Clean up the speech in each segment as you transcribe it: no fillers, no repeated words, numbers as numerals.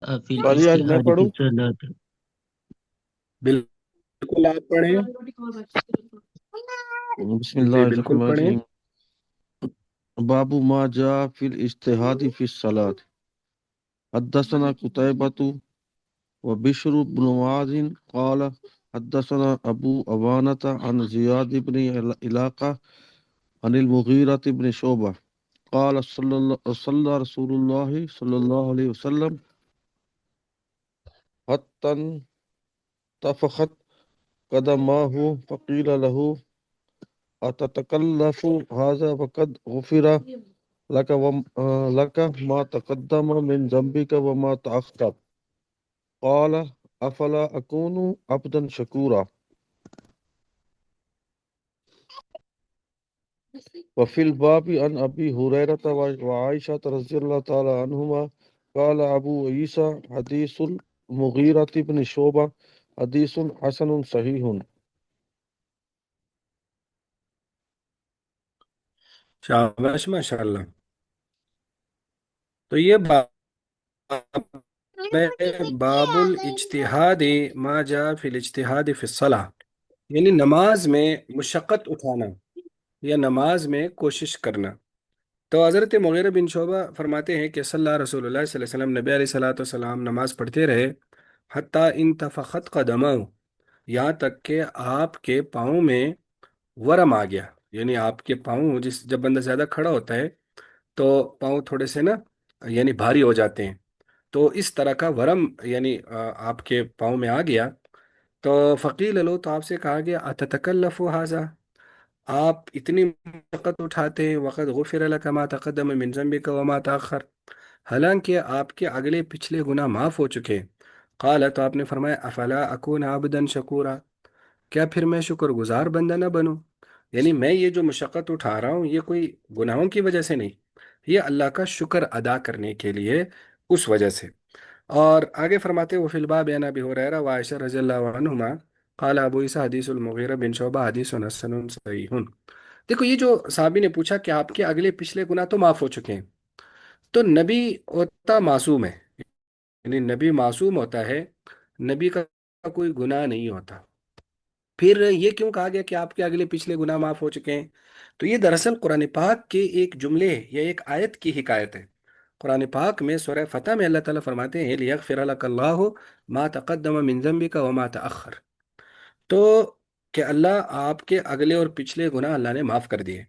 في قاضی آج میں الاجتهاد في پڑھوں؟ الصلاة. بالکل آپ پڑھیں. بسم جی اللہ بالکل الرحمن پڑھیں. الرحیم. باب ما جاء في الاجتهاد في الصلاة. حدثنا قتيبة وبشر بن معاذ قال حدثنا أبو أوانة عن زياد بن علاقة عن المغيرة بن شعبة قال صلى رسول الله صلى الله عليه وسلم حتى انتفخت قدماه فقيل له أتتكلف هذا وقد غفر لك ما تقدم من ذنبك وما تأخر قال أفلا أكون عبدا شكورا. وفي الباب عن أبي هريرة وعائشة رضي الله تعالى عنهما قال أبو عيسى حديث المغيرة بن شعبة حديث حسن صحيح. شاباش ماشاء اللہ. تو یہ باب الاجتہاد ما جاء فی الاجتہاد فی الصلاح، یعنی نماز میں مشقت اٹھانا یا نماز میں کوشش کرنا. تو حضرت مغیرہ بن شعبہ فرماتے ہیں کہ صلی اللہ رسول اللہ صلی اللہ علیہ وسلم، نبی علیہ الصلوۃ والسلام نماز پڑھتے رہے حتیٰ انتفخت قدمہ، یہاں تک کہ آپ کے پاؤں میں ورم آ گیا. یعنی آپ کے پاؤں، جب بندہ زیادہ کھڑا ہوتا ہے تو پاؤں تھوڑے سے نا یعنی بھاری ہو جاتے ہیں. تو اس طرح کا ورم یعنی آپ کے پاؤں میں آ گیا. تو فقیل لو، تو آپ سے کہا گیا اتتکلف ھذا، آپ اتنی مشقت اٹھاتے ہیں، وقد غفر لك ما تقدم من ذنبك وما تاخر، حالانکہ آپ کے اگلے پچھلے گناہ معاف ہو چکے. قال، تو آپ نے فرمایا افلا اکون عبدا شکورا، کیا پھر میں شکر گزار بندہ نہ بنوں؟ یعنی میں یہ جو مشقت اٹھا رہا ہوں یہ کوئی گناہوں کی وجہ سے نہیں، یہ اللہ کا شکر ادا کرنے کے لیے، اس وجہ سے. اور آگے فرماتے وہ فی الباب عن ابی ہریرہ وعائشہ رضی اللہ عنہما قال ابو عیسیٰ حدیث المغیرہ بن شعبہ حدیث حسن صحیح. دیکھو، یہ جو صحابی نے پوچھا کہ آپ کے اگلے پچھلے گناہ تو معاف ہو چکے ہیں، تو نبی ہوتا معصوم ہے، یعنی نبی معصوم ہوتا ہے، نبی کا کوئی گناہ نہیں ہوتا. پھر یہ کیوں کہا گیا کہ آپ کے اگلے پچھلے گناہ معاف ہو چکے ہیں؟ تو یہ دراصل قرآن پاک کے ایک جملے یا ایک آیت کی حکایت ہے. قرآن پاک میں سورہ فتح میں اللہ تعالیٰ فرماتے ہیں لِيَغْفِرَ لَكَ اللَّهُ مَا تَقَدَّمَ مِن ذَنبِكَ وَمَا تَأَخَّرَ، تو کہ اللہ آپ کے اگلے اور پچھلے گناہ اللہ نے معاف کر دیے.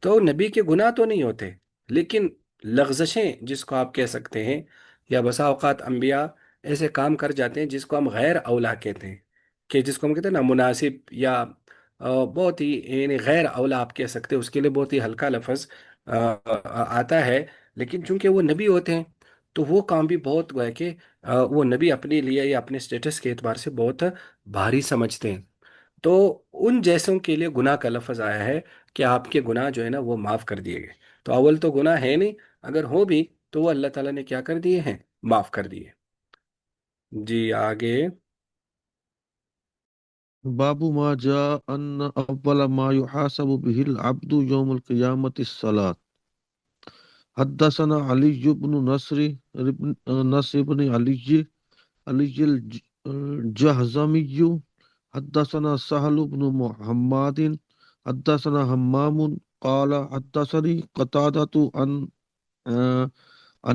تو نبی کے گناہ تو نہیں ہوتے، لیکن لغزشیں جس کو آپ کہہ سکتے ہیں، یا بسا اوقات انبیاء ایسے کام کر جاتے ہیں جس کو ہم غیر اولا کہتے ہیں، کہ جس کو ہم کہتے ہیں نا مناسب، یا بہت ہی یعنی غیر اولا آپ کہہ سکتے ہیں، اس کے لیے بہت ہی ہلکا لفظ آتا ہے. لیکن چونکہ وہ نبی ہوتے ہیں تو وہ کام بھی بہت گویا کہ وہ نبی اپنے لیے یا اپنے سٹیٹس کے اعتبار سے بہت بھاری سمجھتے ہیں. تو ان جیسوں کے لیے گناہ کا لفظ آیا ہے کہ آپ کے گناہ جو ہے نا وہ معاف کر دیے گئے. تو اول تو گناہ ہے نہیں، اگر ہو بھی تو وہ اللہ تعالیٰ نے کیا کر دیے ہیں؟ معاف کر دیے. جی آگے. باب ما جاء أن أول ما يحاسب به العبد يوم القيامة الصلاة. حدثنا علي بن نصر بن علي الجهزمي حدثنا سهل بن محمد حدثنا همام قال حدثني قتادة عن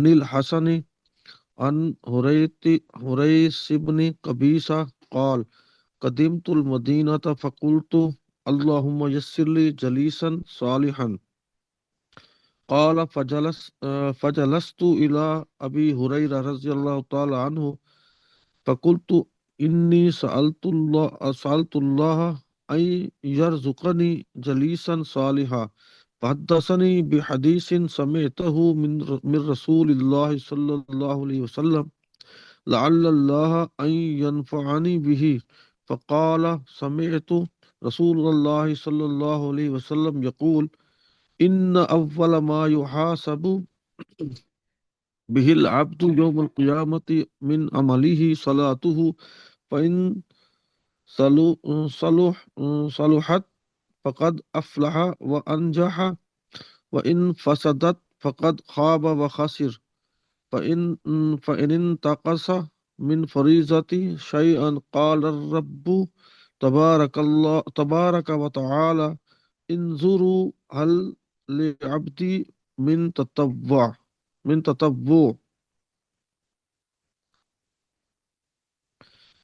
الحسن عن هريس بن قبيصة قال قدمت المدينة فقلت اللهم يسر لي جليسا صالحا. قال فجلست إلى أبي هريرة رضي الله تعالى عنه فقلت إني سألت الله أن يرزقني جليسا صالحا فحدثني بحديث سمعته من رسول الله صلى الله عليه وسلم لعل الله أن ينفعني به. فقال سمعت رسول الله صلى الله عليه وسلم يقول إن أول ما يحاسب به العبد يوم القيامة من عمله صلاته فإن صلحت فقد أفلح وأنجح وإن فسدت فقد خاب وخسر. فإن فإن انتقص من فريضة شيئا قال الرب تبارك وتعالى انظروا هل لعبدي من تطوع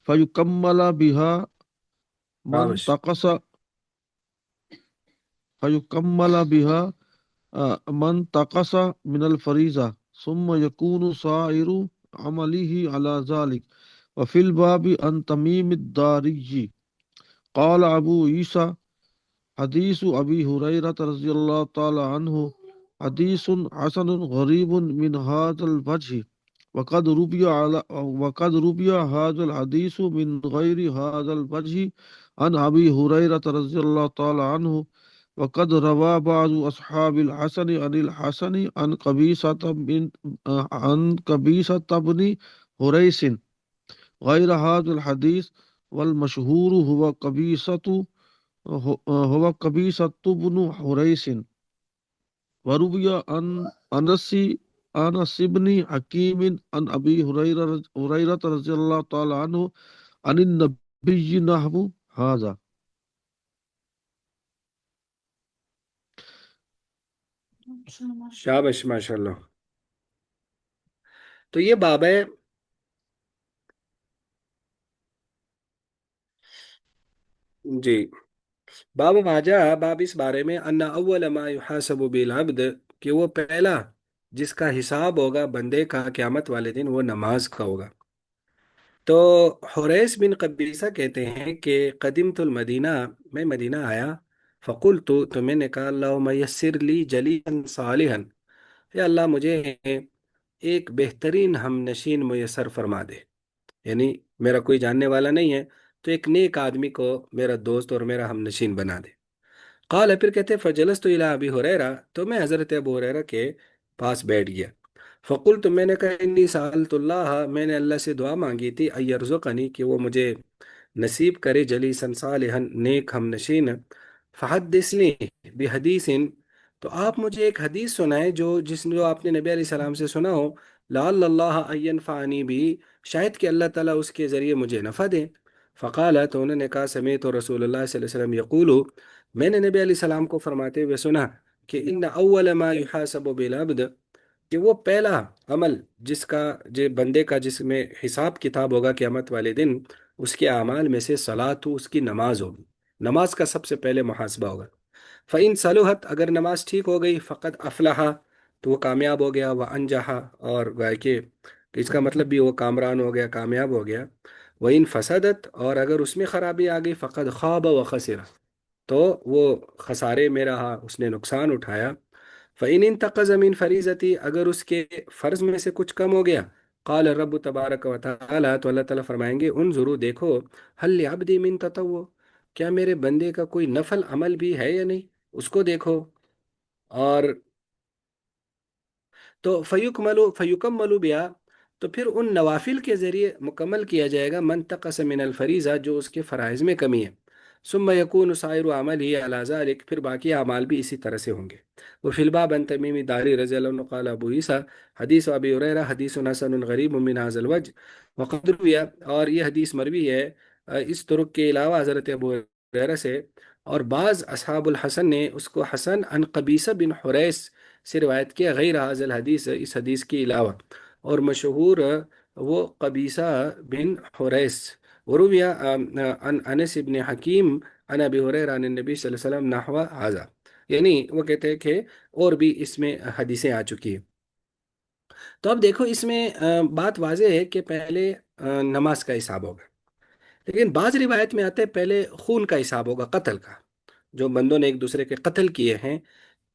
فيكمل بها من شابش. تقص فيكمل بها من تقص من الفريضة ثم يكون سائر عمله على ذلك. وفي الباب عن تميم الداري قال أبو عيسى حديث أبي هريرة رضي الله تعالى عنه حديث حسن غريب من هذا الوجه. وقد روي هذا الحديث من غير هذا الوجه عن أبي هريرة رضي الله تعالى عنه. وقد روى بعض أصحاب الحسن عن الحسن عن قبيصة بن هريس غير هذا الحديث. والمشهور هو قبيصة بن هريس. وروي عن أنس بن حكيم عن أبي هريرة رضي الله تعالى عنه عن النبي نحو هذا. شابش ماشاءاللہ. تو یہ باب ہے. جی. باب ماجا، باب اس بارے میں، ان اول ما یحاسب بالعبد، کہ وہ پہلا جس کا حساب ہوگا بندے کا قیامت والے دن وہ نماز کا ہوگا. تو حریث بن قبیصہ کہتے ہیں کہ قدمت المدینہ، میں مدینہ آیا، فقلت، تو میں نے کہا اللہم یسر لی جلیسا صالحا، یا اللہ مجھے ایک بہترین ہم نشین میسر فرما دے. یعنی میرا کوئی جاننے والا نہیں ہے، تو ایک نیک آدمی کو میرا دوست اور میرا ہم نشین بنا دے. قال، پھر کہتے فجلست الی ابی ہریرہ، تو میں حضرت ابو ہریرہ کے پاس بیٹھ گیا. فقلت، میں نے کہا انی سألت اللہ، میں نے اللہ سے دعا مانگی تھی، ان یرزقنی، کہ وہ مجھے نصیب کرے جلیسا صالحا، نیک ہم نشین. فحدثنی بحدیث، تو آپ مجھے ایک حدیث سنائے جو آپ نے نبی علیہ السلام سے سنا ہو. لعل اللہ ان ینفعنی بھی، شاید کہ اللہ تعالیٰ اس کے ذریعے مجھے نفع دے. فقال، تو انہوں نے کہا سمیت رسول اللہ صلی اللہ علیہ وسلم یقول، میں نے نبی علیہ السلام کو فرماتے ہوئے سنا کہ ان اول ما یحاسب بالعبد، کہ وہ پہلا عمل جو بندے کا جس میں حساب کتاب ہوگا قیامت والے دن، اس کے اعمال میں سے صلاۃ، اس کی نماز ہوگی. نماز کا سب سے پہلے محاسبہ ہوگا. فَإِن صلحت، اگر نماز ٹھیک ہو گئی، فقط افلح، تو وہ کامیاب ہو گیا، وہ انجحا، اور گویا کہ اس کا مطلب بھی وہ کامران ہو گیا، کامیاب ہو گیا. وَإِن فسدت، اور اگر اس میں خرابی آ گئی، فقط خواب و خسر، تو وہ خسارے میں رہا، اس نے نقصان اٹھایا. فَإِنِ انتقض مِنْ فَرِيضَتِي، اگر اس کے فرض میں سے کچھ کم ہو گیا، قال رب تبارک و تعالی، تو اللہ تعالیٰ فرمائیں گے انظروا، دیکھو، هل لعبدی من تطوع، کیا میرے بندے کا کوئی نفل عمل بھی ہے یا نہیں، اس کو دیکھو. اور تو فیکمل بیا، تو پھر ان نوافل کے ذریعے مکمل کیا جائے گا منتقص من الفریضہ، جو اس کے فرائض میں کمی ہے. ثم یکون سائر عملی علی ذلک، پھر باقی اعمال بھی اسی طرح سے ہوں گے. وفی الباب عن تمیم داری رضی اللہ عنہ قال ابو عیسیٰ حدیث ابی ہریرہ حدیث حسن غریب من هذا الوجه. وقد روی، اور یہ حدیث مروی ہے اس طرق کے علاوہ حضرت ابو ہریرہ سے، اور بعض اصحاب الحسن نے اس کو حسن عن قبیصہ بن حریث سے روایت کیا، غیر حاضر الحدیث، اس حدیث کے علاوہ، اور مشہور وہ قبیصہ بن حریث. ورویہ عن انس بن حکیم عن ابی ہریرہ عن النبی صلی اللہ علیہ وسلم نحو ھذا، یعنی وہ کہتے ہیں کہ اور بھی اس میں حدیثیں آ چکی ہیں. تو اب دیکھو اس میں بات واضح ہے کہ پہلے نماز کا حساب ہوگا، لیکن بعض روایت میں آتے ہیں پہلے خون کا حساب ہوگا، قتل کا، جو بندوں نے ایک دوسرے کے قتل کیے ہیں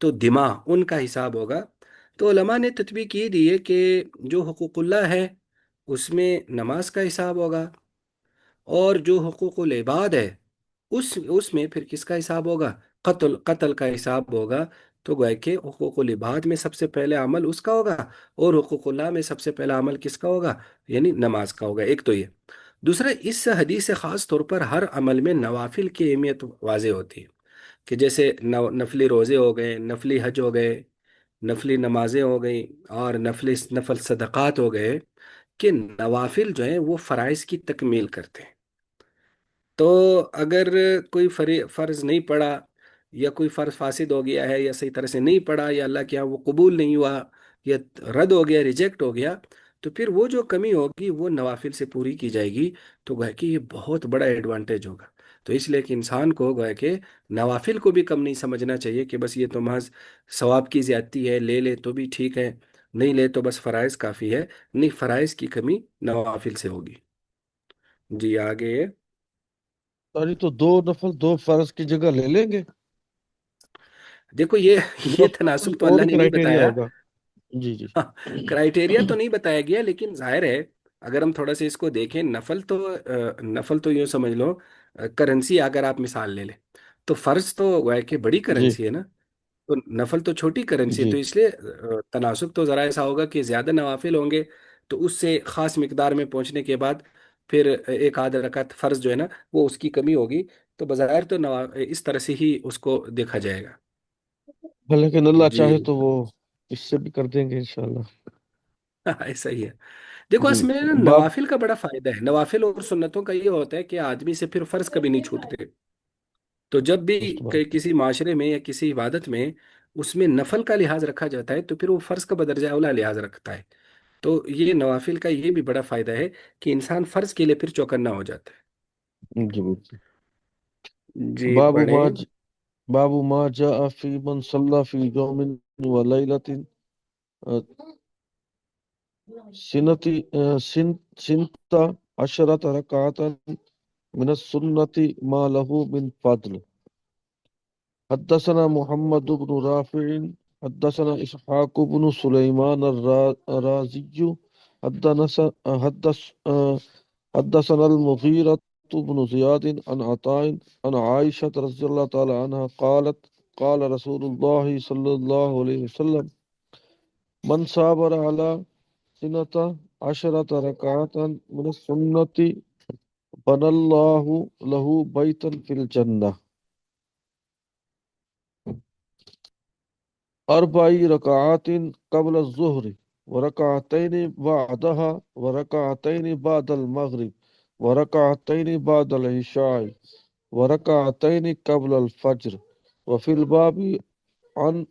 تو دماء، ان کا حساب ہوگا. تو علماء نے تطبیق یہ دی ہے کہ جو حقوق اللہ ہے اس میں نماز کا حساب ہوگا، اور جو حقوق العباد ہے اس میں پھر کس کا حساب ہوگا، قتل کا حساب ہوگا. تو گویا کہ حقوق العباد میں سب سے پہلے عمل اس کا ہوگا، اور حقوق اللہ میں سب سے پہلا عمل کس کا ہوگا، یعنی نماز کا ہوگا. ایک تو یہ. دوسرا، اس حدیث سے خاص طور پر ہر عمل میں نوافل کی اہمیت واضح ہوتی ہے، کہ جیسے نفلی روزے ہو گئے، نفلی حج ہو گئے، نفلی نمازیں ہو گئیں اور نفل صدقات ہو گئے، کہ نوافل جو ہیں وہ فرائض کی تکمیل کرتے ہیں۔ تو اگر کوئی فرض نہیں پڑا، یا کوئی فرض فاسد ہو گیا ہے، یا صحیح طرح سے نہیں پڑا، یا اللہ کے یہاں وہ قبول نہیں ہوا، یا رد ہو گیا، ریجیکٹ ہو گیا، تو پھر وہ جو کمی ہوگی وہ نوافل سے پوری کی جائے گی۔ تو گویا کہ یہ بہت بڑا ایڈوانٹیج ہوگا۔ تو اس لیے کہ انسان کو گویا کہ نوافل کو بھی کم نہیں سمجھنا چاہیے کہ بس یہ تو محض ثواب کی زیادتی ہے، لے لے تو بھی ٹھیک ہے، نہیں لے تو بس فرائض کافی ہے۔ نہیں، فرائض کی کمی نوافل سے ہوگی۔ جی آگے۔ ساری تو دو نفل دو فرض کی جگہ لے لیں گے، دیکھو یہ یا یہ اس کا کوئی تناسب تو اور اللہ نے نہیں کرائٹیریا بتایا۔ ہوگا؟ جی جی کرائٹیریا تو نہیں بتایا گیا، لیکن ظاہر ہے اگر ہم تھوڑا سا اس کو دیکھیں، نفل تو یوں سمجھ لو کرنسی، اگر آپ مثال لے لیں تو فرض تو وہ کہ بڑی جی کرنسی ہے نا، تو نفل تو چھوٹی کرنسی ہے، جی تو اس لیے تناسب تو ذرا ایسا ہوگا کہ زیادہ نوافل ہوں گے، تو اس سے خاص مقدار میں پہنچنے کے بعد پھر ایک آدھ رکعت فرض جو ہے نا وہ اس کی کمی ہوگی، تو بظاہر تو اس طرح سے ہی اس کو دیکھا جائے گا۔ لیکن اللہ جی چاہے تو وہ اس سے بھی کر دیں گے انشاءاللہ۔ ایسا ہی ہے۔ دیکھو جی اس میں نا باب نوافل کا بڑا فائدہ ہے، نوافل اور سنتوں کا یہ ہوتا ہے کہ آدمی سے پھر فرض کبھی نہیں چھوٹتے۔ تو جب بھی درست بات کسی معاشرے میں یا کسی عبادت میں اس میں نفل کا لحاظ رکھا جاتا ہے، تو پھر وہ فرض کا بدرجہ اولا لحاظ رکھتا ہے۔ تو یہ نوافل کا یہ بھی بڑا فائدہ ہے کہ انسان فرض کے لیے پھر چوکنا ہو جاتا جی بالکل۔ ہے۔ جی باب ما پڑھیں۔ باب ما جاء في من صلى في يوم وليلة سنة سنت عشرة ركعة من السنة ما له من فضل. حدثنا محمد بن رافع، حدثنا إسحاق بن سليمان الرازي، حدثنا حدث- حدثنا المغيرة بن زياد عن عطاء عن عائشة رضي الله تعالى عنها قالت قال رسول الله صلى الله عليه وسلم من صابر على سنة عشرة ركعة من السنة بنى الله له بيتا في الجنة أربع ركعات قبل الظهر وركعتين بعدها وركعتين بعد المغرب وركعتين بعد العشاء وركعتين قبل الفجر. وفي الباب عن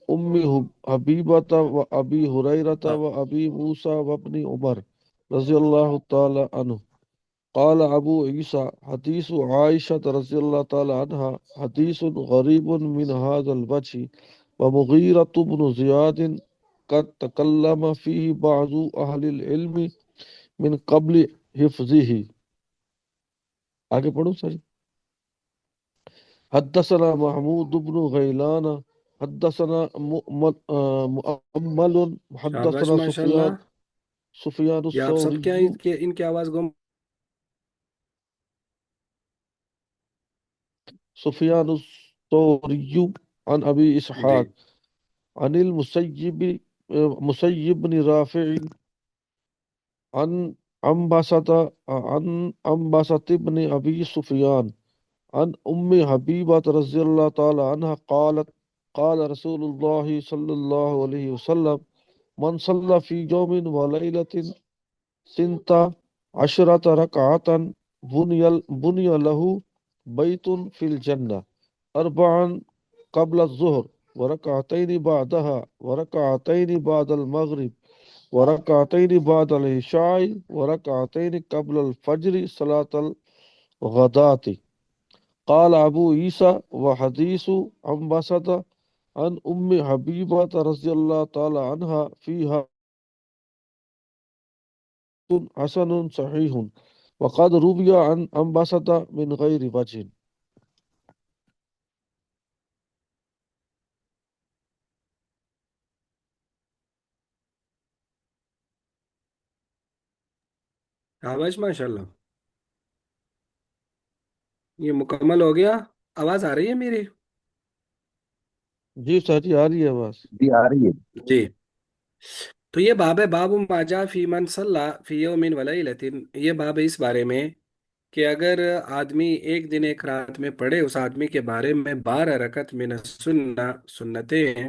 حبيبة وأبي هريرة وأبي موسى وابن عمر رضي الله تعالى عنه قال أبو عيسى حديث عائشة رضي الله تعالى عنها حديث غريب من هذا الوجه ومغيرة بن زياد قد تكلم فيه بعض أهل العلم من قبل حفظه. آگے پڑھوں سر. حدثنا محمود بن غيلان حدثنا مؤمل شاباش حدثنا ماشاء اللہ۔ سفيان یہ آپ سب کیا الثوري ان کی آواز گم؟ سفيان الثوري عن أبي جی إسحاق عن مسيب بن رافع عن أنبسة بن أبي سفيان عن حبيبة رضي الله تعالى عنها قالت قال رسول الله صلى الله عليه وسلم من صلى في يوم وليلة سنتا عشرة ركعة بني له بيت في الجنة أربعا قبل الظهر وركعتين بعدها وركعتين بعد المغرب وركعتين بعد العشاء وركعتين قبل الفجر صلاة الغداة. قال أبو عيسى وحديث عن بسطة عن حبيبة رضي الله تعالى عنها فيها حسن صحيح وقد روي عن بسطة من غير وجه. شاباش ماشاء اللہ، یہ مکمل ہو گیا؟ آواز آ رہی ہے میری؟ جی ساتھی آ رہی ہے بس. جی آ رہی ہے۔ جی، تو یہ باب ہے، باب ما جاء فی من صلی فی یوم ولیلۃ۔ یہ باب ہے اس بارے میں کہ اگر آدمی ایک دن ایک رات میں پڑھے، اس آدمی کے بارے میں 12 رکعت من السنہ، سنتیں ہیں،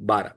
12।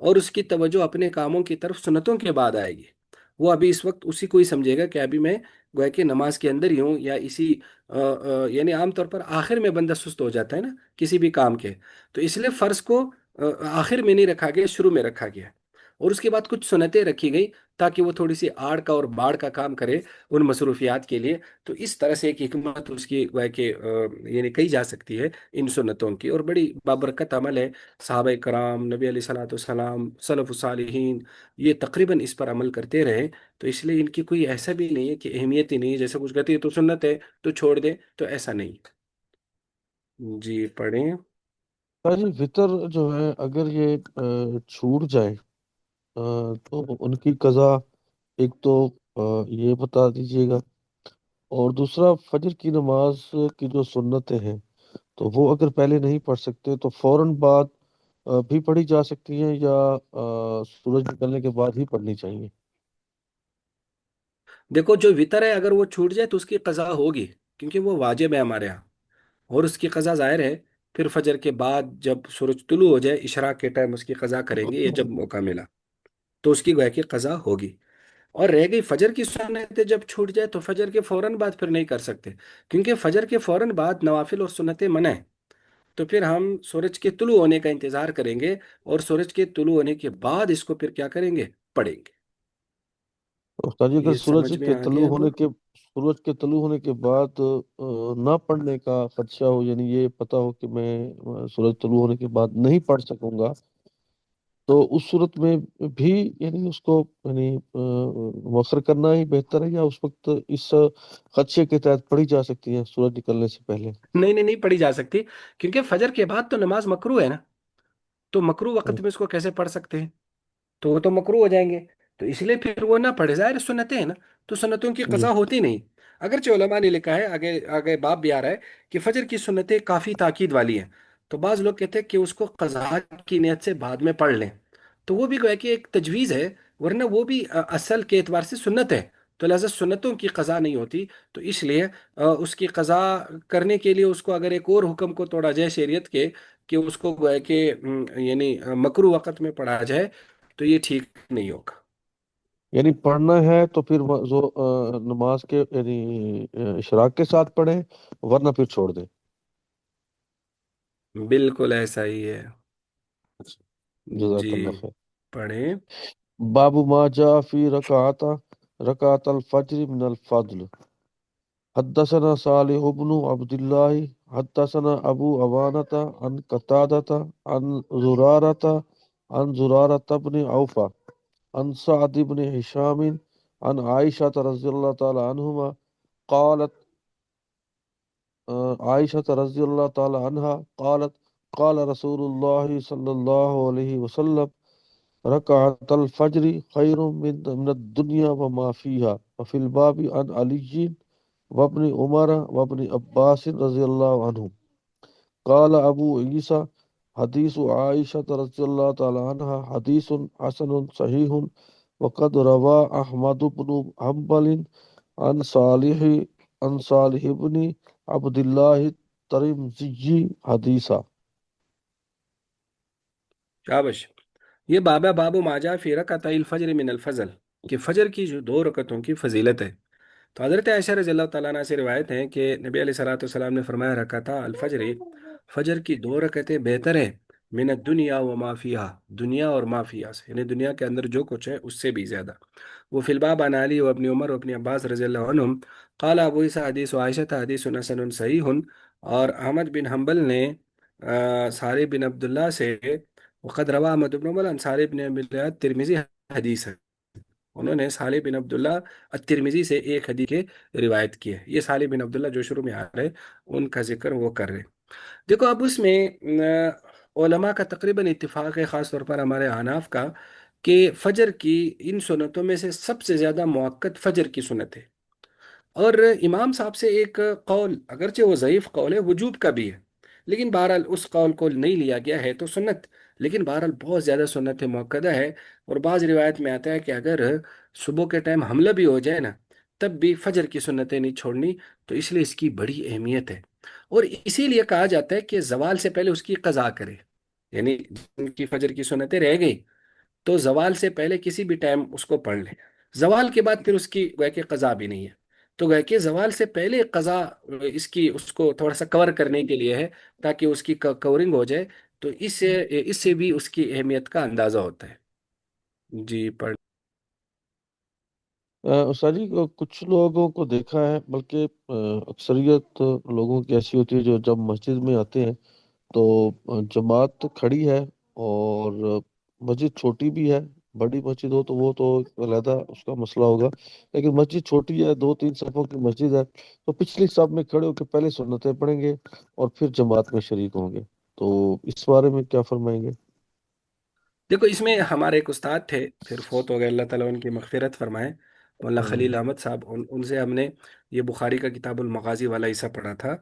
اور اس کی توجہ اپنے کاموں کی طرف سنتوں کے بعد آئے گی۔ وہ ابھی اس وقت اسی کو ہی سمجھے گا کہ ابھی میں گویا کہ نماز کے اندر ہی ہوں، یا اسی یعنی عام طور پر آخر میں بندہ سست ہو جاتا ہے نا کسی بھی کام کے، تو اس لیے فرض کو آخر میں نہیں رکھا گیا، شروع میں رکھا گیا، اور اس کے بعد کچھ سنتیں رکھی گئی تاکہ وہ تھوڑی سی آڑ کا اور باڑ کا کام کرے ان مصروفیات کے لیے۔ تو اس طرح سے ایک حکمت اس کی گویا کہ یعنی کہی جا سکتی ہے ان سنتوں کی، اور بڑی بابرکت عمل ہے۔ صحابہ کرام، نبی علیہ الصلوۃ والسلام، سلف الصالحین، یہ تقریباً اس پر عمل کرتے رہے، تو اس لیے ان کی کوئی ایسا بھی نہیں ہے کہ اہمیت ہی نہیں ہے، جیسے کچھ کہتے ہیں تو سنت ہے تو چھوڑ دیں، تو ایسا نہیں۔ جی پڑھیں۔ جی وطر جو ہے اگر یہ چھوٹ جائے تو ان کی قضا ایک تو یہ بتا دیجیے گا، اور دوسرا فجر کی نماز کی جو سنتیں ہیں تو وہ اگر پہلے نہیں پڑھ سکتے تو فوراً بعد بھی پڑھی جا سکتی ہیں، یا سورج نکلنے کے بعد ہی پڑھنی چاہیے؟ دیکھو جو وطر ہے اگر وہ چھوٹ جائے تو اس کی قضا ہوگی، کیونکہ وہ واجب ہے ہمارے ہاں، اور اس کی قضا ظاہر ہے پھر فجر کے بعد جب سورج طلوع ہو جائے اشراق کے ٹائم اس کی قضا کریں گے، یہ جب موقع ملا تو اس کی گویا کی قضا ہوگی۔ اور رہ گئی فجر کی سنتیں، جب چھوٹ جائے تو فجر کے فوراً بعد پھر نہیں کر سکتے، کیونکہ فجر کے فوراً بعد نوافل اور سنتیں منع ہیں، تو پھر ہم سورج کے طلوع ہونے کا انتظار کریں گے، اور سورج کے طلوع ہونے کے بعد اس کو پھر کیا کریں گے، پڑھیں گے۔ استاد جی اگر یہ سمجھ میں آ گیا اب؟ سورج کے طلوع ہونے کے بعد نہ پڑھنے کا خدشہ ہو، یعنی یہ پتہ ہو کہ میں سورج طلوع ہونے کے بعد نہیں پڑھ سکوں گا، تو اس صورت میں بھی یعنی اس کو یعنی مؤخر کرنا ہی بہتر ہے، یا اس وقت اس خدشے کے تحت پڑھی جا سکتی ہیں سورج نکلنے سے پہلے؟ نہیں نہیں، نہیں پڑھی جا سکتی، کیونکہ فجر کے بعد تو نماز مکرو ہے نا، تو مکرو وقت میں اس کو کیسے پڑھ سکتے ہیں؟ تو وہ تو مکرو ہو جائیں گے، تو اس لیے پھر وہ نہ پڑھے، ظاہر سنتیں ہیں نا، تو سنتوں کی جی قضا ہوتی نہیں۔ اگرچہ علماء نے لکھا ہے، آگے آگے باب بھی آ رہا ہے کہ فجر کی سنتیں کافی تاکید والی ہیں، تو بعض لوگ کہتے ہیں کہ اس کو قضا کی نیت سے بعد میں پڑھ لیں، تو وہ بھی گویا کہ ایک تجویز ہے، ورنہ وہ بھی اصل کے اعتبار سے سنت ہے، تو لہذا سنتوں کی قضا نہیں ہوتی، تو اس لیے اس کی قضا کرنے کے لیے اس کو اگر ایک اور حکم کو توڑا جائے شریعت کے، کہ اس کو گویا کہ یعنی مکرو وقت میں پڑھا جائے، تو یہ ٹھیک نہیں ہوگا۔ یعنی پڑھنا ہے تو پھر جو نماز کے یعنی اشراق کے ساتھ پڑھیں، ورنہ پھر چھوڑ دیں۔ بالکل ایسا ہی ہے۔ جزاک جی اللہ خیر۔ پڑھیں۔ باب ما جاء فی رکعت الفجر من الفضل۔ حدثنا صالح بن عبد الله حدثنا ابو عوانة عن قتادة عن زرارة بن عوفة عن سعد بن هشام عن عائشة رضي الله تعالى عنهما قالت عائشة رضي الله تعالى عنها قالت قال رسول الله صلى الله عليه وسلم ركعت الفجر خير من الدنيا وما فيها، وفي الباب عن علي وابن عمر وابن عباس رضي الله عنهم قال أبو عيسى حديث عائشة رضي الله تعالى عنها حديث حسن صحيح، وقد روى أحمد بن حنبل عن صالح بن عبد الله الترمذي حديثا۔ شابش۔ یہ بابا بابو ماجا فی رکعت الفجر من الفضل، کہ فجر کی جو دو رکعتوں کی فضیلت ہے، تو حضرت عائشہ رضی اللہ تعالیٰ عنہ سے روایت ہے کہ نبی علیہ الصلوۃ والسلام نے فرمایا، رکعتا الفجر، فجر کی دو رکعتیں بہتر ہیں، من الدنیا و ما فیہا، دنیا اور ما فیہا سے، یعنی دنیا کے اندر جو کچھ ہے اس سے بھی زیادہ۔ وہ فی الباب عن علی و ابن عمر و ابن عباس رضی اللہ عنہم قال ابو عیسیٰ حدیث عائشہ حدیث حسن صحیح، اور احمد بن حنبل نے صالح بن عبداللہ سے، وقد روا احمد بن عمر عن صالح بن عبداللہ ترمیزی حدیث ہے، انہوں نے صالح بن عبداللہ الترمذی سے ایک حدیث کے روایت کی ہے۔ یہ صالح بن عبداللہ جو شروع میں آ رہے ان کا ذکر وہ کر رہے۔ دیکھو اب اس میں علماء کا تقریباً اتفاق ہے، خاص طور پر ہمارے حناف کا، کہ فجر کی ان سنتوں میں سے سب سے زیادہ موقت فجر کی سنت ہے، اور امام صاحب سے ایک قول، اگرچہ وہ ضعیف قول ہے، وجوب کا بھی ہے، لیکن بہرحال اس قول کو نہیں لیا گیا ہے تو سنت، لیکن بہرحال بہت زیادہ سنت موقدہ ہے، اور بعض روایت میں آتا ہے کہ اگر صبح کے ٹائم حملہ بھی ہو جائے نا، تب بھی فجر کی سنتیں نہیں چھوڑنی، تو اس لیے اس کی بڑی اہمیت ہے، اور اسی لیے کہا جاتا ہے کہ زوال سے پہلے اس کی قضا کرے، یعنی جن کی فجر کی سنتیں رہ گئی تو زوال سے پہلے کسی بھی ٹائم اس کو پڑھ لیں. زوال کے بعد پھر اس کی گویا کہ قضا بھی نہیں ہے. تو گویا کہ زوال سے پہلے قضا اس کو تھوڑا سا کور کرنے کے لیے ہے، تاکہ اس کی کورنگ ہو جائے. تو اس سے بھی اس کی اہمیت کا اندازہ ہوتا ہے. جی پڑھ. استاد جی کچھ لوگوں کو دیکھا ہے، بلکہ اکثریت لوگوں کی ایسی ہوتی ہے جو جب مسجد میں آتے ہیں تو جماعت تو کھڑی ہے، اور مسجد چھوٹی بھی ہے. بڑی مسجد ہو تو وہ تو علیحدہ اس کا مسئلہ ہوگا، لیکن مسجد چھوٹی ہے، 2-3 صفوں کی مسجد ہے، تو پچھلی صف میں کھڑے ہو کے پہلے سنتیں پڑھیں گے اور پھر جماعت میں شریک ہوں گے. تو اس بارے میں کیا فرمائیں گے؟ دیکھو، اس میں ہمارے ایک استاد تھے، پھر فوت ہو گئے، اللہ تعالیٰ ان کی مغفرت فرمائے، مولانا خلیل احمد صاحب. ان سے ہم نے یہ بخاری کا کتاب المغازی والا حصہ پڑھا تھا.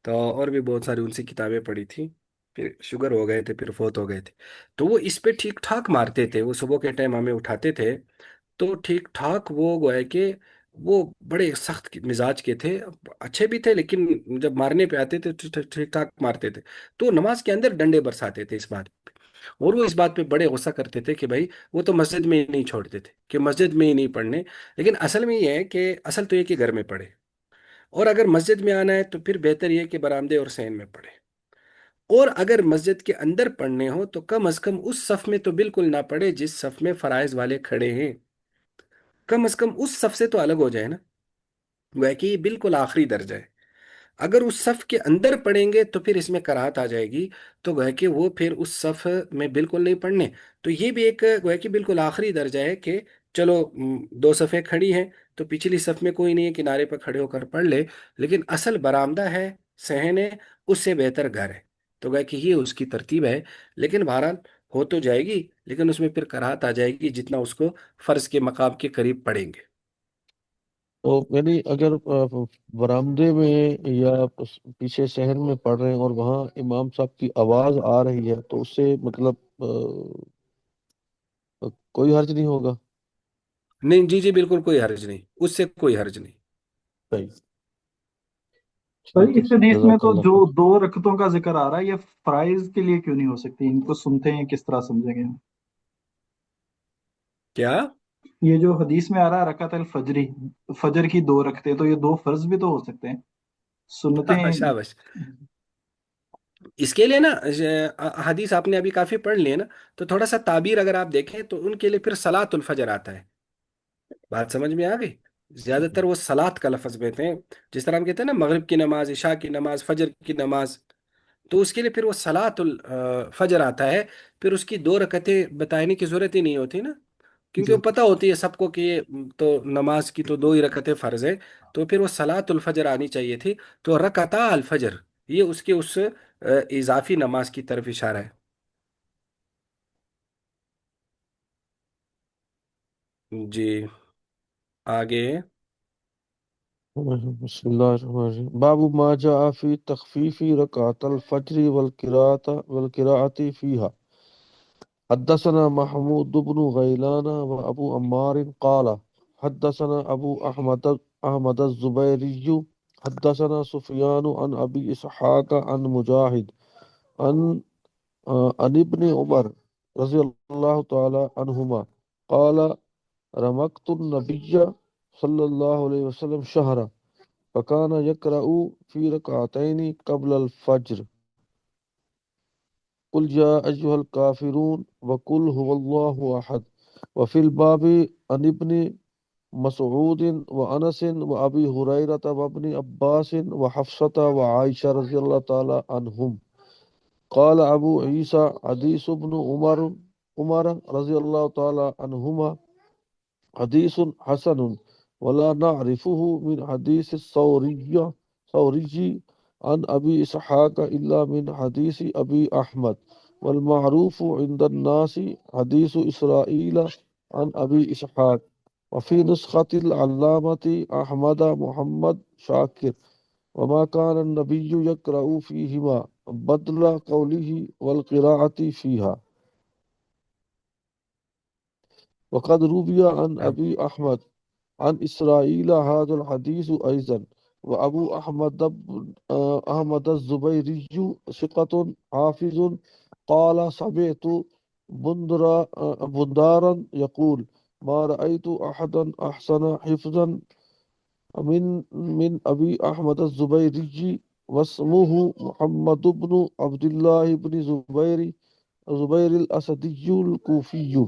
تو اور بھی بہت ساری ان سے کتابیں پڑھی تھی. پھر شوگر ہو گئے تھے، پھر فوت ہو گئے تھے. تو وہ اس پہ ٹھیک ٹھاک مارتے تھے. وہ صبح کے ٹائم ہمیں اٹھاتے تھے، تو ٹھیک ٹھاک وہ گویا کہ وہ بڑے سخت مزاج کے تھے. اچھے بھی تھے، لیکن جب مارنے پہ آتے تھے تو ٹھیک ٹھاک مارتے تھے. تو نماز کے اندر ڈنڈے برساتے تھے اس بات پہ. اور وہ اس بات پہ بڑے غصہ کرتے تھے کہ بھائی وہ تو مسجد میں ہی نہیں چھوڑتے تھے، کہ مسجد میں ہی نہیں پڑھنے. لیکن اصل میں یہ ہے کہ اصل تو یہ کہ گھر میں پڑھے، اور اگر مسجد میں آنا ہے تو پھر بہتر یہ کہ برآمدے اور صحن میں پڑھے. اور اگر مسجد کے اندر پڑھنے ہو تو کم از کم اس صف میں تو بالکل نہ پڑھے جس صف میں فرائض والے کھڑے ہیں. کم از کم اس صف سے تو الگ ہو جائے نا. وہ کہ یہ بالکل آخری درجہ ہے. اگر اس صف کے اندر پڑھیں گے تو پھر اس میں کراہت آ جائے گی. تو گویا کہ وہ پھر اس صف میں بالکل نہیں پڑھنے. تو یہ بھی ایک گویا کہ بالکل آخری درجہ ہے کہ چلو 2 صفیں کھڑی ہیں تو پچھلی صف میں کوئی نہیں ہے، کنارے پر کھڑے ہو کر پڑھ لے. لیکن اصل برآمدہ ہے، صحن ہے، اس سے بہتر گھر ہے. تو گویا کہ یہ اس کی ترتیب ہے. لیکن بہرحال ہو تو جائے گی، لیکن اس میں پھر کراہت آ جائے گی جتنا اس کو فرض کے مقام کے قریب پڑھیں گے. تو یعنی اگر برآمدے میں یا پیچھے شہر میں پڑھ رہے ہیں اور وہاں امام صاحب کی آواز آ رہی ہے تو اس سے مطلب کوئی حرج نہیں ہوگا؟ نہیں، جی جی، بالکل کوئی حرج نہیں، اس سے کوئی حرج نہیں. صحیح. بھائی ٹھیک ہے، اس حدیث میں جزاک تو اللہ جو خیر. 2 رکعتوں کا ذکر آ رہا ہے، یہ فرائض کے لیے کیوں نہیں ہو سکتی؟ ان کو سنتے ہیں کس طرح سمجھیں گے ہم؟ کیا؟ یہ جو حدیث میں آ رہا ہے رکعت الفجری، فجر کی 2 رکعتیں، تو یہ 2 فرض بھی تو ہو سکتے ہیں سنتیں. شاباش. اس کے لیے نا حدیث آپ نے ابھی کافی پڑھ لی ہے نا، تو تھوڑا سا تعبیر اگر آپ دیکھیں تو ان کے لیے پھر صلاۃ الفجر آتا ہے. بات سمجھ میں آ گئی؟ زیادہ تر وہ صلاۃ کا لفظ دیتے ہیں. جس طرح ہم کہتے ہیں نا مغرب کی نماز، عشاء کی نماز، فجر کی نماز، تو اس کے لیے پھر وہ صلاۃ الفجر آتا ہے. پھر اس کی 2 رکعتیں بتانے کی ضرورت ہی نہیں ہوتی نا، کیونکہ جی وہ پتہ ہوتی ہے سب کو کہ یہ تو نماز کی تو 2 ہی رکعتیں فرض ہے. تو پھر وہ صلاۃ الفجر آنی چاہیے تھی. تو رکعتا الفجر یہ اس کے اس اضافی نماز کی طرف اشارہ ہے. جی آگے. بسم اللہ الرحمن الرحیم. باب ما جاء فی تخفیف رکعت الفجر والقراءة فیہا. حدثنا محمود بن غیلان وابو عمار قال حدثنا ابو احمد الزبیری حدثنا سفیان عن ابی اسحاق عن مجاہد عن عن ابن عمر رضی اللہ تعالی عنہما قال رمقت النبی صلی اللہ علیہ وسلم شہرا فكان يقرأ في ركعتين قبل الفجر قل يا أيها الكافرون وقل هو الله أحد. وفي الباب عن ابن مسعود وأنس وأبي هريرة وابن عباس وحفصة وعائشة رضي الله تعالى عنهم. قال أبو عيسى حديث ابن عمر رضي الله تعالى عنهما حديث حسن ولا نعرفه من حديث الثوري عن أبي إسحاق إلا من حديث أبي أحمد. والمعروف عند الناس حديث إسرائيل عن أبي إسحاق. وفي نسخة العلامة أحمد محمد شاكر وما كان النبي يقرأ فيهما بدل قوله والقراءة فيها. وقد روي عن أبي أحمد عن إسرائيل هذا الحديث أيضا. وأبو أحمد الزبيري ثقة حافظ قال سمعت بندارا يقول ما رأيت أحدا أحسن حفظا من أبي أحمد الزبيري واسمه محمد بن عبد الله بن زبير الأسدي الكوفي.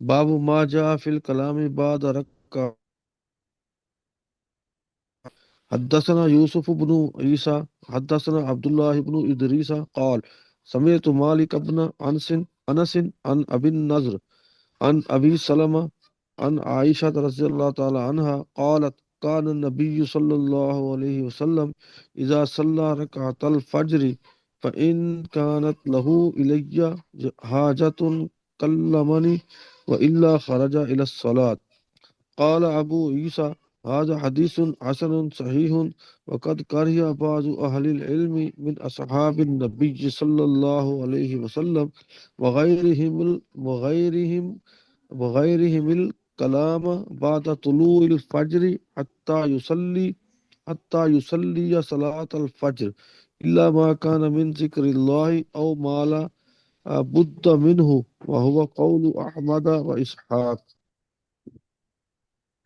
باب ما جاء في الكلام بعد ركع. حدثنا يوسف بن عيسى حدثنا عبد الله بن إدريس قال سمعت مالك بن أنس عن أبي النضر عن أبي سلمة عن عائشة رضي الله تعالى عنها قالت كان النبي صلى الله عليه وسلم إذا صلى ركعة الفجر فإن كانت له إلي حاجة كلمني وإلا خرج إلى الصلاة. قال أبو عيسى هذا حديث حسن صحيح. وقد كره بعض أهل العلم من أصحاب النبي صلى الله عليه وسلم وغيرهم الكلام بعد طلوع الفجر حتى يصلي صلاة الفجر إلا ما كان من ذكر الله أو ما لا بد منه وهو قول أحمد وإسحاق.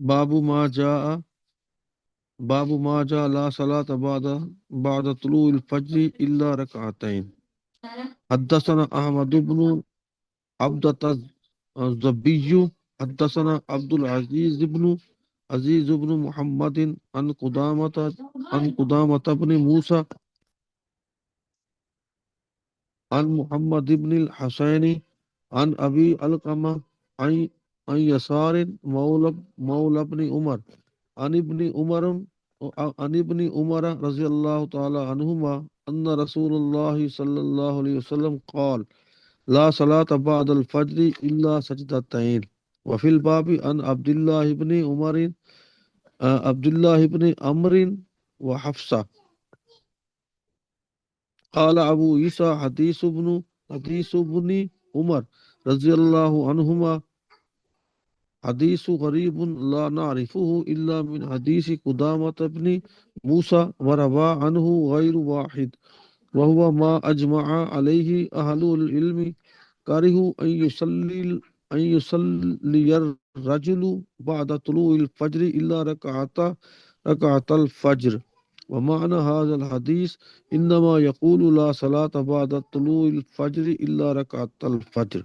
باب ما جاء باب ما جاء لا صلاة بعد طلوع الفجر إلا ركعتين. حدثنا أحمد بن عبدة الزبي. حدثنا عبد العزيز بن محمد عن قدامة بن موسى عن محمد بن الحسين عن أبي علقمة عن عن يسار مولى بن عمر عن ابن عمر رضي الله تعالى عنهما أن رسول الله صلى الله عليه وسلم قال لا صلاة بعد الفجر إلا سجدتين. وفي الباب عن عبد الله بن عمرو وحفصة. قال أبو عيسى حديث ابن عمر رضي الله عنهما حديث غريب لا نعرفه إلا من حديث قدامة بن موسى وروى عنه غير واحد وهو ما أجمع عليه أهل العلم. كره أن يصلي الرجل بعد طلوع الفجر إلا ركعة الفجر. ومعنى هذا الحديث إنما يقول لا صلاة بعد طلوع الفجر إلا ركعة الفجر.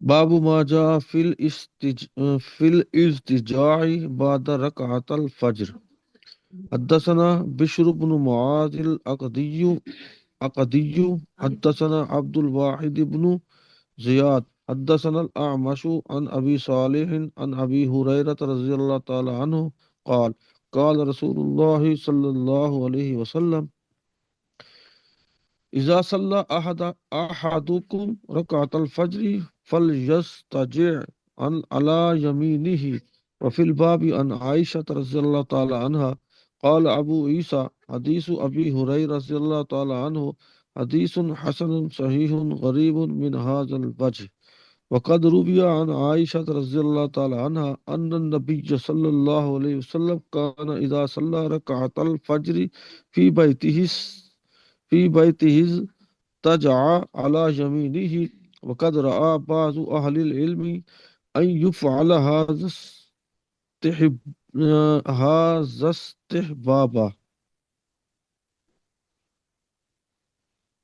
باب ما جاء في الاضطجاع بعد ركعة الفجر. حدثنا بشر بن معاذ العقدي. حدثنا عبد الواحد بن زياد. حدثنا الأعمش عن أبي صالح عن أبي هريرة رضي الله تعالى عنه قال قال رسول الله صلى الله عليه وسلم إذا صلى أحدكم ركعة الفجر فليستجع على يمينه. وفي الباب عن عائشة رضي الله تعالى عنها. قال أبو عيسى حديث أبي هريرة رضي الله تعالى عنه حديث حسن صحيح غريب من هذا الوجه. وقد روي عن عائشة رضي الله تعالى عنها أن النبي صلى الله عليه وسلم كان إذا صلى ركعة الفجر في بيته في بيته تجع على يمينه. وقد رأى بعض أهل العلم أن يفعل هذا استحبابا.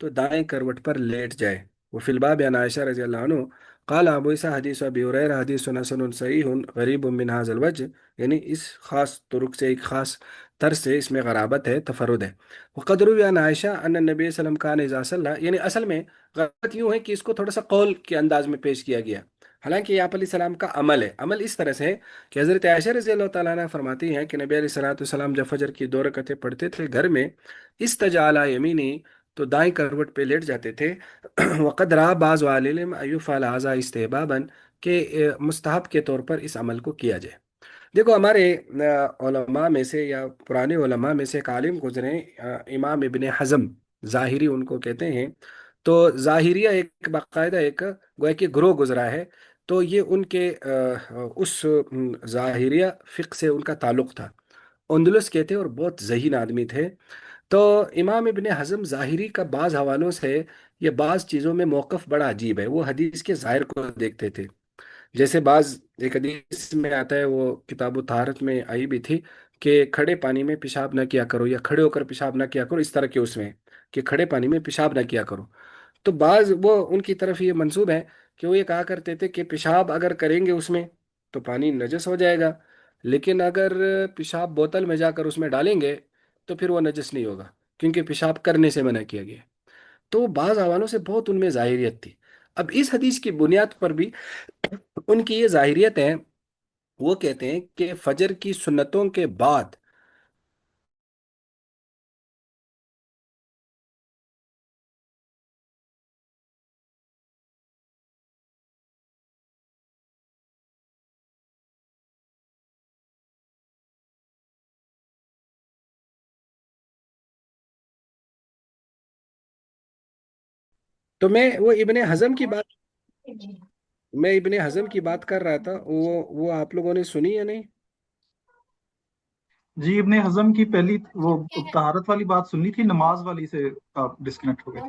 تو دائیں کروٹ پر لیٹ جائے. وفی الباب عن عائشہ رضی اللہ عنہ قال ابو عیسیٰ حدیث ابی ہریرہ حدیث حسن صحیح غریب من هذا الوجه، یعنی اس خاص طرق سے، ایک خاص طرز سے اس میں غرابت ہے، تفرد ہے. وقد روی عن عائشہ ان النبی صلی اللہ علیہ وسلم کان اذا صلی، یعنی اصل میں غلط یوں ہے کہ اس کو تھوڑا سا قول کے انداز میں پیش کیا گیا، حالانکہ یہ آپ علیہ السلام کا عمل ہے. عمل اس طرح سے ہے کہ حضرت عائشہ رضی اللہ تعالیٰ عنہ فرماتی ہیں کہ نبی علیہ الصلوۃ والسلام جب فجر کی 2 رکعتیں پڑھتے تھے گھر میں، استجال یمینی، تو دائیں کروٹ پہ لیٹ جاتے تھے. وقد رہا بعض عالم ایوب هذا استحبابا، کہ مستحب کے طور پر اس عمل کو کیا جائے. دیکھو ہمارے علماء میں سے یا پرانے علماء میں سے ایک عالم گزرے، امام ابن حزم ظاہری ان کو کہتے ہیں. تو ظاہریہ ایک باقاعدہ ایک گویا کہ گروہ گزرا ہے. تو یہ ان کے اس ظاہریہ فقہ سے ان کا تعلق تھا. اندلس کے تھے اور بہت ذہین آدمی تھے. تو امام ابن حزم ظاہری کا بعض حوالوں سے یہ بعض چیزوں میں موقف بڑا عجیب ہے. وہ حدیث کے ظاہر کو دیکھتے تھے. جیسے بعض ایک حدیث میں آتا ہے، وہ کتاب طہارت میں آئی بھی تھی، کہ کھڑے پانی میں پیشاب نہ کیا کرو، یا کھڑے ہو کر پیشاب نہ کیا کرو، اس طرح کے اس میں کہ کھڑے پانی میں پیشاب نہ کیا کرو. تو بعض وہ ان کی طرف یہ منسوب ہے کہ وہ یہ کہا کرتے تھے کہ پیشاب اگر کریں گے اس میں تو پانی نجس ہو جائے گا، لیکن اگر پیشاب بوتل میں جا کر اس میں ڈالیں گے تو پھر وہ نجس نہیں ہوگا، کیونکہ پیشاب کرنے سے منع کیا گیا. تو بعض حوالوں سے بہت ان میں ظاہریت تھی. اب اس حدیث کی بنیاد پر بھی ان کی یہ ظاہریت ہے. وہ کہتے ہیں کہ فجر کی سنتوں کے بعد تو میں ابن حزم کی بات کر رہا تھا، وہ آپ لوگوں نے سنی یا نہیں؟ جی ابن حزم کی پہلی وہ طہارت والی بات سنی تھی، نماز والی سے آپ ڈسکنیکٹ ہو گئے.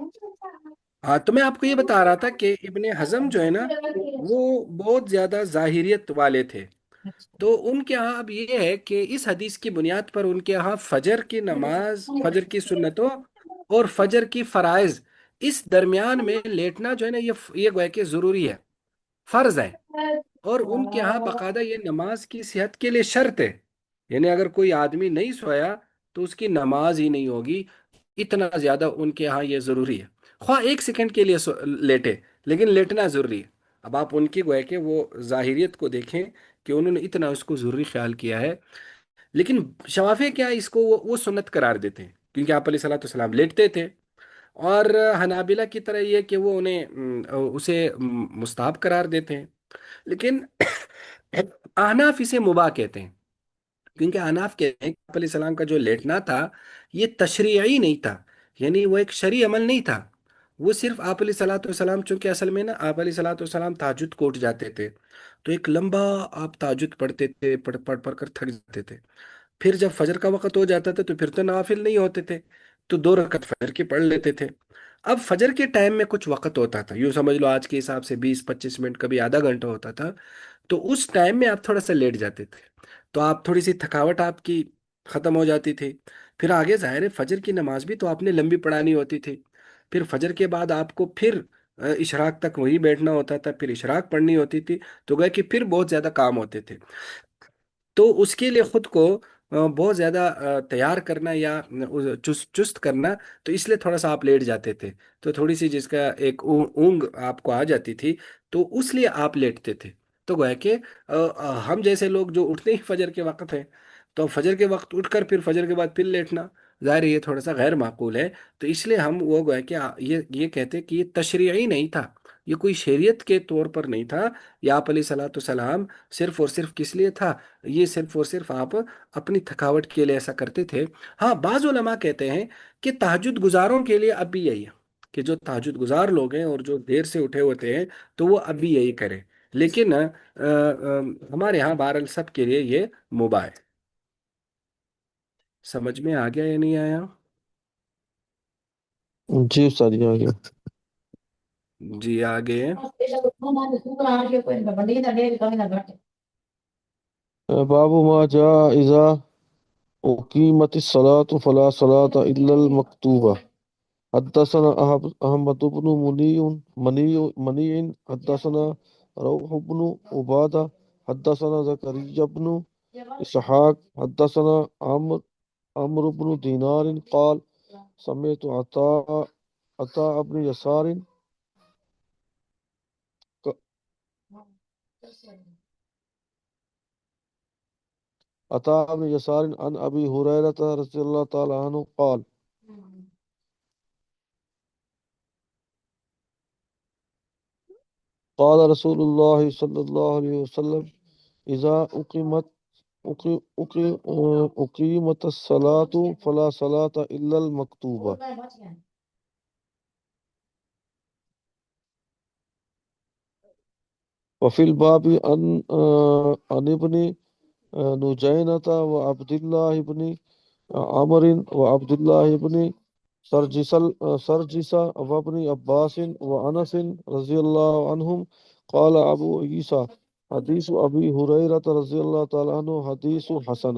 ہاں، تو میں آپ کو یہ بتا رہا تھا کہ ابن حزم جو ہے نا، وہ بہت زیادہ ظاہریت والے تھے. تو ان کے ہاں اب یہ ہے کہ اس حدیث کی بنیاد پر ان کے ہاں فجر کی نماز، فجر کی سنتوں اور فجر کی فرائض، اس درمیان میں لیٹنا جو ہے نا، یہ گویا کہ ضروری ہے، فرض ہے. اور ان کے ہاں باقاعدہ یہ نماز کی صحت کے لیے شرط ہے. یعنی اگر کوئی آدمی نہیں سویا تو اس کی نماز ہی نہیں ہوگی، اتنا زیادہ ان کے ہاں یہ ضروری ہے. خواہ 1 سیکنڈ کے لیے لیٹے، لیکن لیٹنا ضروری ہے. اب آپ ان کی گویا کہ وہ ظاہریت کو دیکھیں کہ انہوں نے اتنا اس کو ضروری خیال کیا ہے. لیکن شوافے کیا اس کو وہ سنت قرار دیتے ہیں، کیونکہ آپ علیہ الصلوۃ والسلام لیٹتے تھے. اور حنابلہ کی طرح یہ کہ وہ انہیں اسے مستحب قرار دیتے ہیں. لیکن احناف اسے مباح کہتے ہیں، کیونکہ احناف کہتے ہیں کہ آپ علیہ السلام کا جو لیٹنا تھا یہ تشریعی نہیں تھا، یعنی وہ ایک شرعی عمل نہیں تھا. وہ صرف آپ علیہ الصلوۃ والسلام، چونکہ اصل میں نا آپ علیہ الصلوۃ والسلام تہجد کو اٹھ جاتے تھے، تو ایک لمبا آپ تہجد پڑھتے تھے، پڑھ پڑھ پڑھ کر تھک جاتے تھے. پھر جب فجر کا وقت ہو جاتا تھا تو پھر تو نوافل نہیں ہوتے تھے، تو 2 رکعت فجر کی پڑھ لیتے تھے. اب فجر کے ٹائم میں کچھ وقت ہوتا تھا، یوں سمجھ لو آج کے حساب سے 20-25 منٹ، کبھی آدھا گھنٹہ ہوتا تھا. تو اس ٹائم میں آپ تھوڑا سا لیٹ جاتے تھے، تو آپ تھوڑی سی تھکاوٹ آپ کی ختم ہو جاتی تھی. پھر آگے ظاہر ہے فجر کی نماز بھی تو آپ نے لمبی پڑھانی ہوتی تھی. پھر فجر کے بعد آپ کو پھر اشراق تک وہیں بیٹھنا ہوتا تھا، پھر اشراق پڑھنی ہوتی تھی. تو گئے کہ پھر بہت زیادہ کام ہوتے تھے. تو اس کے لیے خود کو بہت زیادہ تیار کرنا یا چست چست کرنا، تو اس لیے تھوڑا سا آپ لیٹ جاتے تھے. تو تھوڑی سی جس کا ایک اونگ آپ کو آ جاتی تھی، تو اس لیے آپ لیٹتے تھے. تو گویا کہ ہم جیسے لوگ جو اٹھتے ہی فجر کے وقت ہیں، تو فجر کے وقت اٹھ کر پھر فجر کے بعد پھر لیٹنا، ظاہر ہے یہ تھوڑا سا غیر معقول ہے. تو اس لیے ہم وہ گویا کہ یہ کہتے کہ یہ تشریعی نہیں تھا، یہ کوئی شریعت کے طور پر نہیں تھا. یا آپ علیہ صلاۃ السلام صرف اور صرف کس لیے تھا، یہ صرف اور صرف آپ اپنی تھکاوٹ کے لیے ایسا کرتے تھے. ہاں، بعض علماء کہتے ہیں کہ تہجد گزاروں کے لیے اب بھی یہی ہے، کہ جو تہجد گزار لوگ ہیں اور جو دیر سے اٹھے ہوتے ہیں تو وہ اب بھی یہی کریں. لیکن ہمارے یہاں بہرحال سب کے لیے یہ مباح ہے. سمجھ میں آ گیا یا نہیں آیا؟ جی استاد جی، آ گیا. جی آگے. باب ما جاء اذا اقیمت الصلاۃ فلا صلاۃ الا المکتوبہ. حدثنا أحمد بن منيع حدثنا روح بن عبادة حدثنا زكريا بن إسحاق حدثنا عمرو بن دينار قال سمعت عطاء بن يسار عطاء بن يسار عن أبي هريرة رضي الله تعالى عنه قال قال رسول الله صلى الله عليه وسلم إذا أقيمت الصلاة فلا صلاة إلا المكتوبة. وفي الباب عن ابن نجينة وعبد الله بن عمرو وعبد الله بن سرجس وابن عباس وأنس رضي الله عنهم قال أبو عيسى حديث أبي هريرة رضي الله تعالى عنه حديث حسن.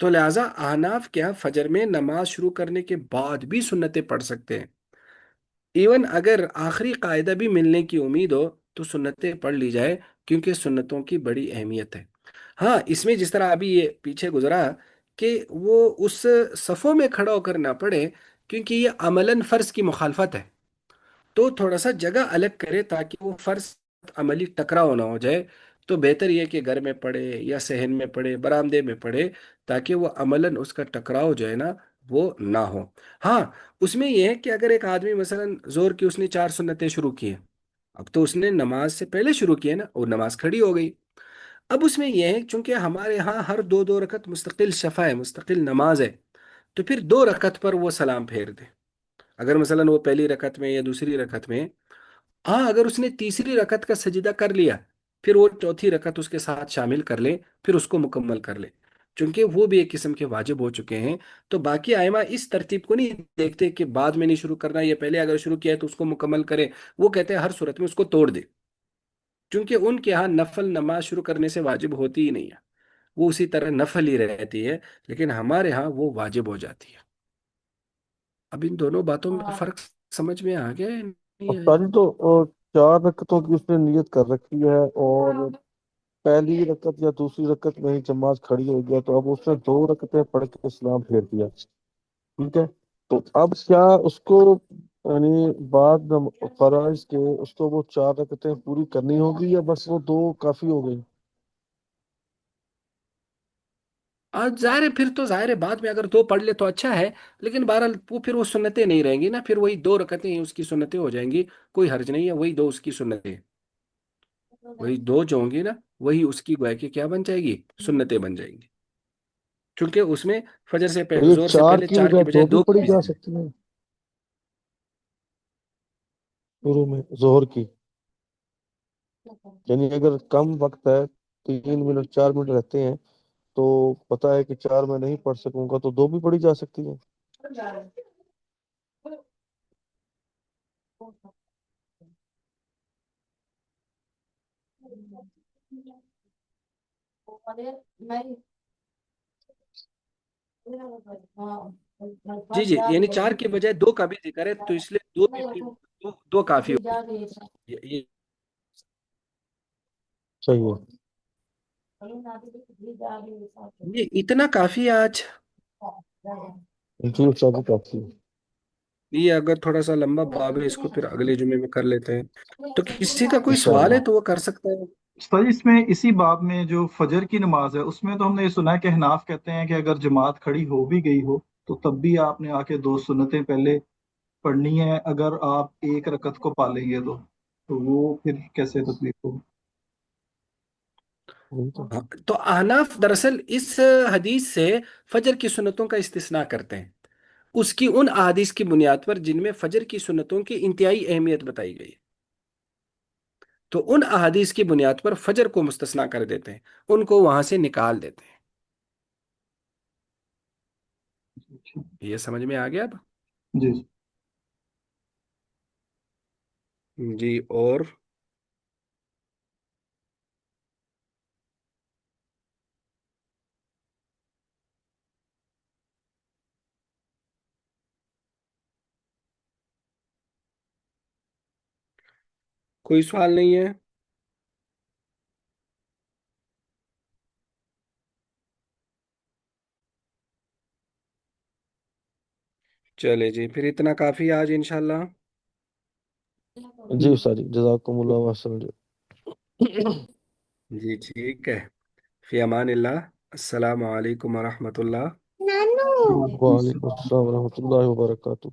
تو لہٰذا احناف کیا فجر میں نماز شروع کرنے کے بعد بھی سنتیں پڑھ سکتے ہیں؟ ایون اگر آخری قاعدہ بھی ملنے کی امید ہو تو سنتیں پڑھ لی جائے، کیونکہ سنتوں کی بڑی اہمیت ہے۔ ہاں، اس میں جس طرح ابھی یہ پیچھے گزرا کہ وہ اس صفوں میں کھڑا ہو کر نہ پڑھے، کیونکہ یہ عملاً فرض کی مخالفت ہے، تو تھوڑا سا جگہ الگ کرے تاکہ وہ فرض عملی ٹکراؤ نہ ہو جائے۔ تو بہتر یہ کہ گھر میں پڑھے یا صحن میں پڑھے، برآمدے میں پڑھے، تاکہ وہ عملاً اس کا ٹکراؤ جو ہے نا وہ نہ ہو۔ ہاں، اس میں یہ ہے کہ اگر ایک آدمی مثلا زور کی اس نے 4 سنتیں شروع کی ہیں، اب تو اس نے نماز سے پہلے شروع کی ہے نا، اور نماز کھڑی ہو گئی۔ اب اس میں یہ ہے چونکہ ہمارے ہاں ہر دو دو رکعت مستقل شفع ہے، مستقل نماز ہے، تو پھر 2 رکعت پر وہ سلام پھیر دے۔ اگر مثلا وہ پہلی رکعت میں یا دوسری رکعت میں، ہاں اگر اس نے تیسری رکعت کا سجدہ کر لیا، پھر وہ چوتھی رکعت اس کے ساتھ شامل کر لے، پھر اس کو مکمل کر لے، چونکہ وہ بھی ایک قسم کے واجب ہو چکے ہیں۔ تو باقی ائمہ اس ترتیب کو نہیں دیکھتے کہ بعد میں نہیں شروع کرنا یا پہلے اگر شروع کیا ہے تو اس کو مکمل کرے، وہ کہتے ہیں ہر صورت میں اس کو توڑ دے، چونکہ ان کے ہاں نفل نماز شروع کرنے سے واجب ہوتی ہی نہیں ہے، وہ اسی طرح نفل ہی رہتی ہے، لیکن ہمارے ہاں وہ واجب ہو جاتی ہے۔ اب ان دونوں باتوں میں فرق سمجھ میں آ گیا ہے نہیں آیا؟ افطاری تو 4 رکعتوں کی اس نے نیت کر رکھی ہے، اور پہلی رکعت یا دوسری رکعت میں ہی جماعت کھڑی ہو گیا، تو اب اس نے 2 رکعتیں پڑھ کے اسلام پھیر دیا، ٹھیک ہے؟ تو اب کیا اس کو، یعنی بعد فرائض کے اس کو وہ 4 رکعتیں پوری کرنی ہوگی، یا بس وہ 2 کافی ہو گئی؟ آج ظاہر ہے، پھر تو ظاہر ہے بعد میں اگر 2 پڑھ لے تو اچھا ہے، لیکن بہرحال وہ پھر وہ سنتیں نہیں رہیں گی نا، پھر وہی 2 رکعتیں ہی اس کی سنتیں ہو جائیں گی، کوئی حرج نہیں ہے، وہی 2 اس کی سنتیں، وہی 2 جو ہوں گی نا، وہی اس کی گویا کہ کیا بن جائے گی، سنتیں بن جائیں گی، کیونکہ اس میں فجر سے تو یہ زور سے چار پہلے کی 4 بجائے کی بجائے دو بھی 2 کا پڑھی بھی جا ذکر ہے۔ سکتی ہیں شروع میں ظہر کی؟ یعنی اگر کم وقت ہے، 3 منٹ 4 منٹ رہتے ہیں، تو پتا ہے کہ 4 میں نہیں پڑھ سکوں گا، تو 2 بھی پڑھی جا سکتی ہیں؟ جی جی، یعنی 4 کی بجائے 2 کا بھی ذکر ہے، تو اس لیے 2 بھی 2 کافی ہوگی۔ صحیح ہے، یہ اتنا کافی ہے آج؟ جی استاد جی، کافی ہے، یہ اگر تھوڑا سا لمبا باب ہے، اس کو پھر اگلے جمعے میں کر لیتے ہیں۔ تو کسی کا کوئی سوال ہے انشاءاللہ۔ تو وہ کر سکتا ہے۔ استاد اس میں اسی باب میں جو فجر کی نماز ہے اس میں تو ہم نے یہ سنا ہے کہ حناف کہتے ہیں کہ اگر جماعت کھڑی ہو بھی گئی ہو تو تب بھی آپ نے آ کے 2 سنتیں پہلے پڑھنی ہے، اگر آپ ایک رکعت کو پالیں گے تو وہ پھر کیسے تکلیف ہو؟ وہی تو۔ ہاں، تو احناف دراصل اس حدیث سے فجر کی سنتوں کا استثناء کرتے ہیں، اس کی ان احادیث کی بنیاد پر جن میں فجر کی سنتوں کی انتہائی اہمیت بتائی گئی ہے، تو ان احادیث کی بنیاد پر فجر کو مستثنیٰ کر دیتے ہیں، ان کو وہاں سے نکال دیتے ہیں۔ یہ سمجھ میں آ گیا اب؟ جی جی، اور کوئی سوال نہیں ہے؟ چلے جی، پھر اتنا کافی ہے آج انشاءاللہ۔ جی استاد جی، جزاکم اللہ واسن۔ جی ٹھیک ہے، فی امان اللہ، السلام علیکم ورحمۃ اللہ۔ وعلیکم السلام ورحمۃ اللہ وبرکاتہ۔